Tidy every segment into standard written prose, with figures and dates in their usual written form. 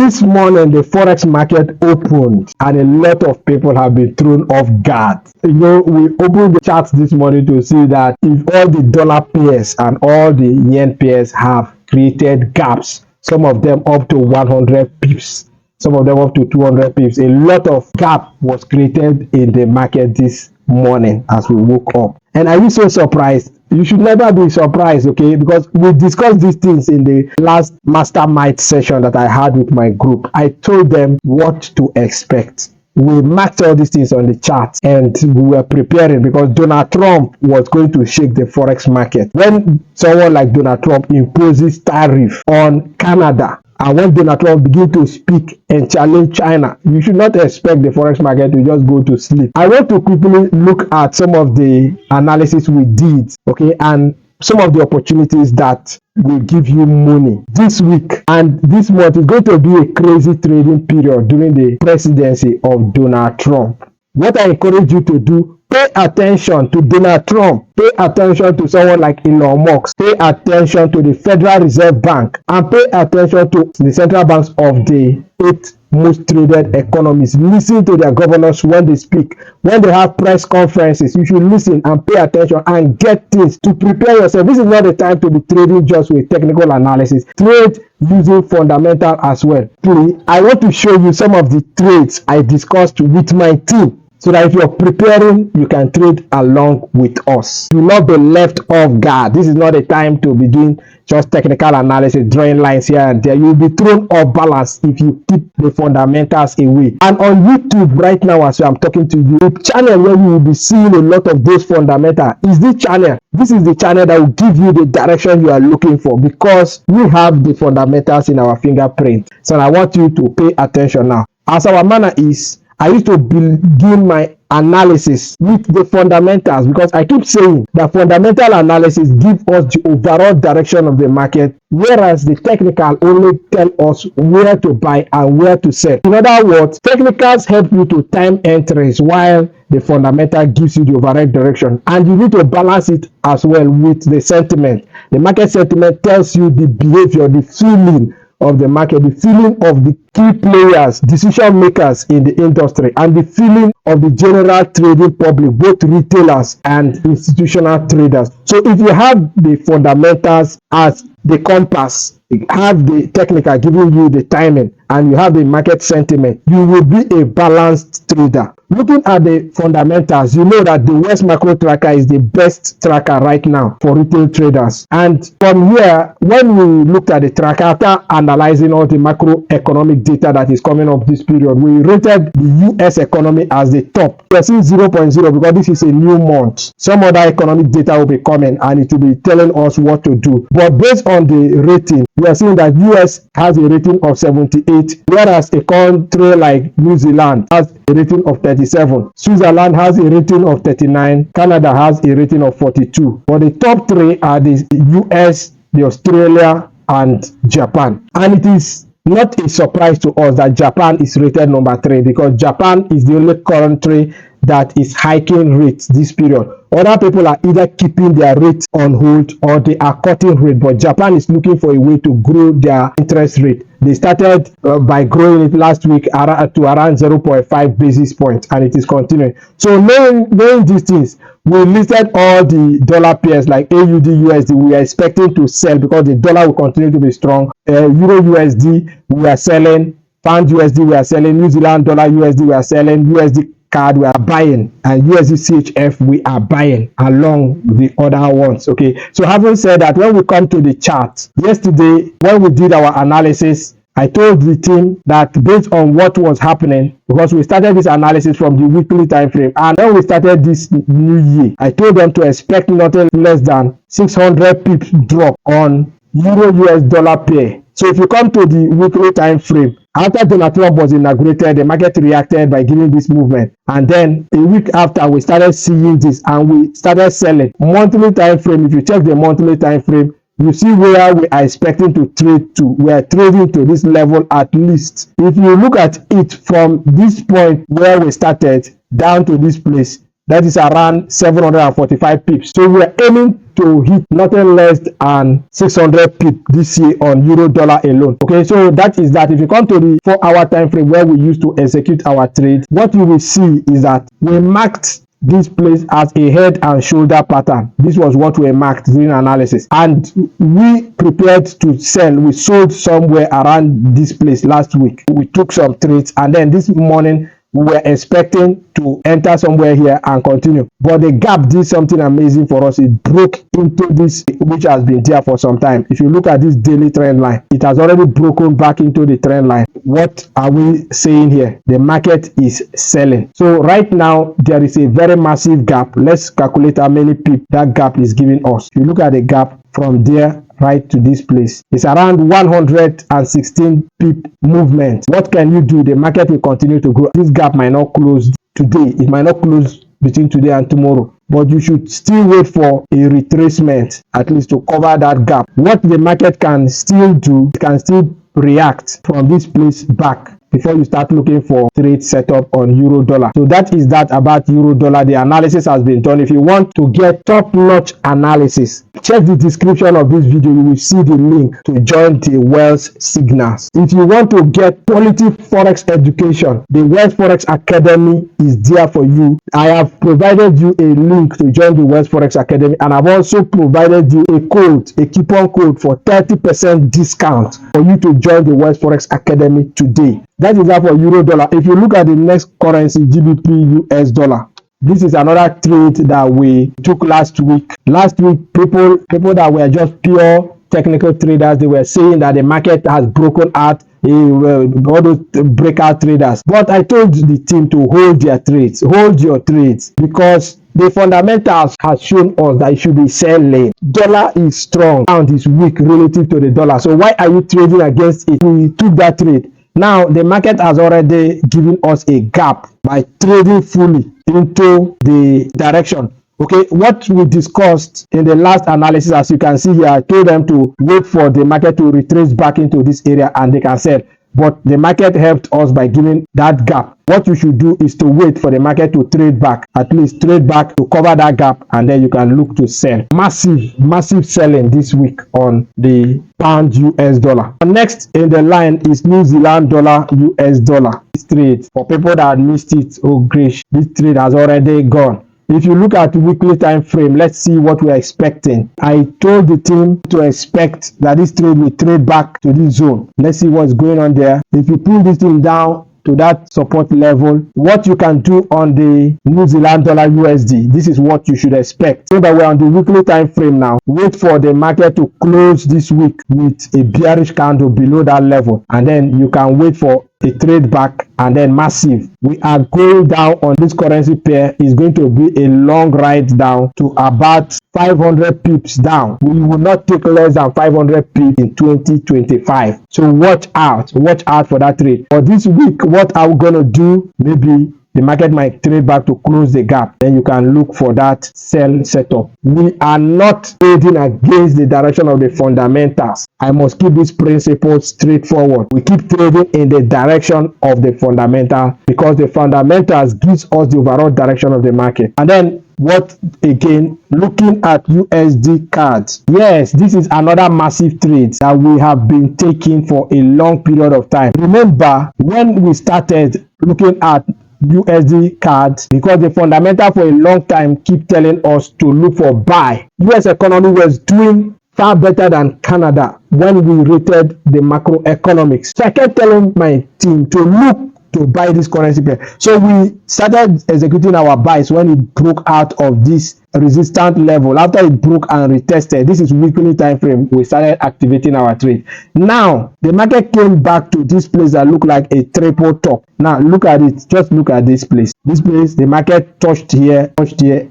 This morning, the Forex market opened and a lot of people have been thrown off guard. You know, we opened the charts this morning to see that if all the dollar pairs and all the yen pairs have created gaps, some of them up to 100 pips, some of them up to 200 pips. A lot of gap was created in the market this morning as we woke up. And are you so surprised? You should never be surprised, okay? Because we discussed these things in the last mastermind session that I had with my group. I told them what to expect. We marked all these things on the chart and we were preparing because Donald Trump was going to shake the Forex market. When someone like Donald Trump imposes tariff on Canada, and when Donald Trump begin to speak and challenge China, you should not expect the Forex market to just go to sleep. I want to quickly look at some of the analysis we did, okay, and some of the opportunities that will give you money this week and this month. Is going to be a crazy trading period during the presidency of Donald Trump. What I encourage you to do, pay attention to Donald Trump, pay attention to someone like Elon Musk, pay attention to the Federal Reserve Bank, and pay attention to the central banks of the 8 most traded economies. Listen to their governors when they speak. When they have press conferences, you should listen and pay attention and get things to prepare yourself. This is not the time to be trading just with technical analysis. Trade using fundamental as well. Please, I want to show you some of the trades I discussed with my team, so that if you're preparing, you can trade along with us. Do not be left off guard. This is not a time to be doing just technical analysis, drawing lines here and there. You'll be thrown off balance if you keep the fundamentals away. And on YouTube right now, as I'm talking to you, the channel where you will be seeing a lot of those fundamentals is this channel. This is the channel that will give you the direction you are looking for, because we have the fundamentals in our fingerprint. So I want you to pay attention now. As our manner is, I used to begin my analysis with the fundamentals, because I keep saying that fundamental analysis gives us the overall direction of the market, whereas the technical only tell us where to buy and where to sell. In other words, technicals help you to time entries, while the fundamental gives you the overall direction, and you need to balance it as well with the sentiment. The market sentiment tells you the behavior, the feeling of the market, the feeling of the key players, decision makers in the industry, and the feeling of the general trading public, both retailers and institutional traders. So if you have the fundamentals as the compass, you have the technical giving you the timing, and you have the market sentiment, you will be a balanced trader. Looking at the fundamentals, you know that the West Macro Tracker is the best tracker right now for retail traders. And from here, when we looked at the tracker, after analyzing all the macroeconomic data that is coming up this period, we rated the US economy as the top. We are seeing 0.0 because this is a new month. Some other economic data will be coming and it will be telling us what to do. But based on the rating, we are seeing that US has a rating of 78, whereas a country like New Zealand has a rating of 37. Switzerland has a rating of 39. Canada has a rating of 42. But the top three are the US, the Australia, and Japan. And it is not a surprise to us that Japan is rated number 3, because Japan is the only country that is hiking rates this period. Other people are either keeping their rates on hold or they are cutting rate, but Japan is looking for a way to grow their interest rate. They started by growing it last week to around 0.5 basis points, and it is continuing. So knowing these things, we listed all the dollar pairs like AUDUSD. We are expecting to sell because the dollar will continue to be strong. EURUSD we are selling, Pound USD we are selling, New Zealand dollar USD we are selling, USD CAD we are buying, and USD CHF we are buying along the other ones. Okay, so having said that, when we come to the chart, yesterday when we did our analysis, I told the team that based on what was happening, because we started this analysis from the weekly time frame, and when we started this new year, I told them to expect nothing less than 600 pips drop on Euro US dollar pair. So if you come to the weekly time frame, after Donald Trump was inaugurated, the market reacted by giving this movement, and then a week after we started seeing this and we started selling. Monthly time frame, if you check the monthly time frame, you see where we are expecting to trade to. We are trading to this level at least. If you look at it from this point where we started down to this place, that is around 745 pips. So we are aiming to hit nothing less than 600 pips this year on euro dollar alone. Okay, so that is that. If you come to the 4-hour time frame where we used to execute our trade, what you will see is that we marked this place as a head and shoulder pattern. This was what we marked during analysis, and we prepared to sell. We sold somewhere around this place last week. We took some trades, and then this morning we were expecting to enter somewhere here and continue, but the gap did something amazing for us. It broke into this, which has been there for some time. If you look at this daily trend line, it has already broken back into the trend line. What are we saying here? The market is selling. So right now there is a very massive gap. Let's calculate how many pips that gap is giving us. If you look at the gap from there right to this place, it's around 116 pip movement. What can you do? The market will continue to grow. This gap might not close today, it might not close between today and tomorrow, but you should still wait for a retracement at least to cover that gap. What the market can still do, it can still react from this place back before you start looking for trade setup on euro dollar. So that is that about euro dollar. The analysis has been done. If you want to get top-notch analysis, check the description of this video. You will see the link to join the Weldds signals. If you want to get quality forex education, the Weldds Forex Academy is there for you. I have provided you a link to join the Weldds Forex Academy, and I've also provided you a code, a coupon code for 30% discount for you to join the Weldds Forex Academy today. That is that for euro dollar. If you look at the next currency, GBPUSD, this is another trade that we took last week. Last week, people that were just pure technical traders, they were saying that the market has broken out, all those breakout traders. But I told the team to hold their trades, hold your trades, because the fundamentals has shown us that it should be selling. Dollar is strong, pound is weak relative to the dollar. So why are you trading against it? We took that trade. Now the market has already given us a gap by trading fully into the direction. Okay, what we discussed in the last analysis, as you can see here, I told them to wait for the market to retrace back into this area and they can sell. But the market helped us by giving that gap. What you should do is to wait for the market to trade back, at least trade back to cover that gap, and then you can look to sell. Massive selling this week on the pound US dollar. Next in the line is New Zealand dollar US dollar. This trade, for people that missed it, oh gosh, this trade has already gone. If you look at the weekly time frame, let's see what we are expecting. I told the team to expect that this trade will trade back to this zone. Let's see what's going on there. If you pull this thing down to that support level, what you can do on the New Zealand dollar USD, this is what you should expect. So that we're on the weekly time frame now. Wait for the market to close this week with a bearish candle below that level, and then you can wait for a trade back and then massive. We are going down on this currency pair. Is going to be a long ride down to about 500 pips down. We will not take less than 500 pips in 2025. So watch out for that trade. For this week, what are we gonna do? Maybe the market might trade back to close the gap. Then you can look for that sell setup. We are not trading against the direction of the fundamentals. I must keep this principle straightforward. We keep trading in the direction of the fundamental, because the fundamentals gives us the overall direction of the market. And then what again, looking at USD cards, yes, this is another massive trade that we have been taking for a long period of time. Remember when we started looking at USD cards, because the fundamental for a long time keep telling us to look for buy. US economy was doing far better than Canada when we rated the macroeconomics. So I kept telling my team to look to buy this currency pair. So we started executing our buys when it broke out of this resistance level. After it broke and retested, this is weekly time frame, we started activating our trade. Now the market came back to this place that looked like a triple top. Now look at it, just look at this place. This place, the market touched here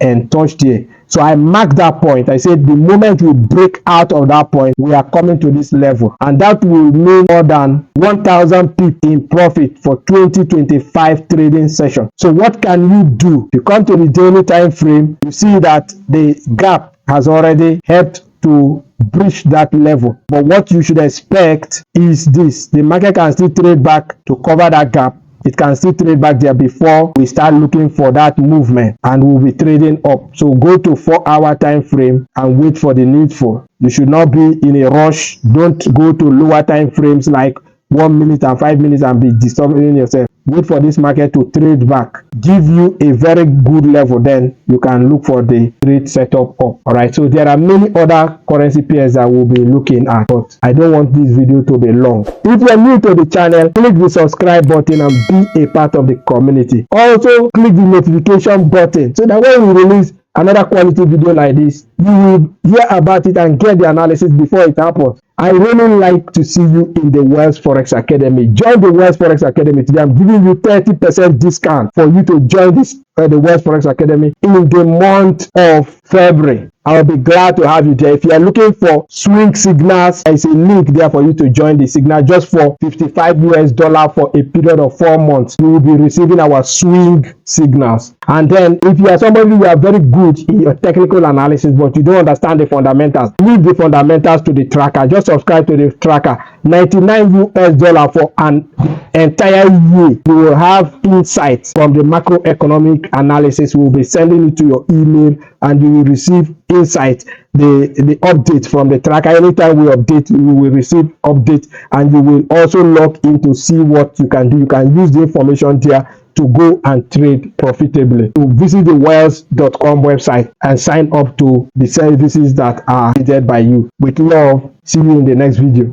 and touched here. So I marked that point. I said the moment we break out of that point, we are coming to this level, and that will mean more than 1,000 pips in profit for 2025 trading session. So what can you do? You come to the daily time frame, you see that the gap has already helped to breach that level. But what you should expect is this: the market can still trade back to cover that gap, it can still trade back there before we start looking for that movement, and we'll be trading up. So go to 4-hour time frame and wait for the needful. You should not be in a rush. Don't go to lower time frames like 1 minute and 5 minutes and be disturbing yourself. Wait for this market to trade back, give you a very good level, then you can look for the trade setup up. All right, so there are many other currency pairs that we'll be looking at, but I don't want this video to be long. If you're new to the channel, click the subscribe button and be a part of the community. Also click the notification button so that when we release another quality video like this, you will hear about it and get the analysis before it happens. I really like to see you in the Weldds Forex Academy. Join the Weldds Forex Academy today. I'm giving you 30% discount for you to join this the Weldds Forex Academy in the month of February. I'll be glad to have you there. If you are looking for swing signals, there is a link there for you to join the signal just for $55 for a period of 4 months. You will be receiving our swing signals. And then if you are somebody who are very good in your technical analysis but you don't understand the fundamentals, leave the fundamentals to the tracker. Just subscribe to the tracker. $99 for an entire year. You will have insights from the macroeconomic analysis. We will be sending it to your email and you will receive insight, the update from the tracker. Anytime we update, you will receive update, and you will also log in to see what you can do. You can use the information there to go and trade profitably. To visit the Weldds.com website and sign up to the services that are needed by you. With love, see you in the next video.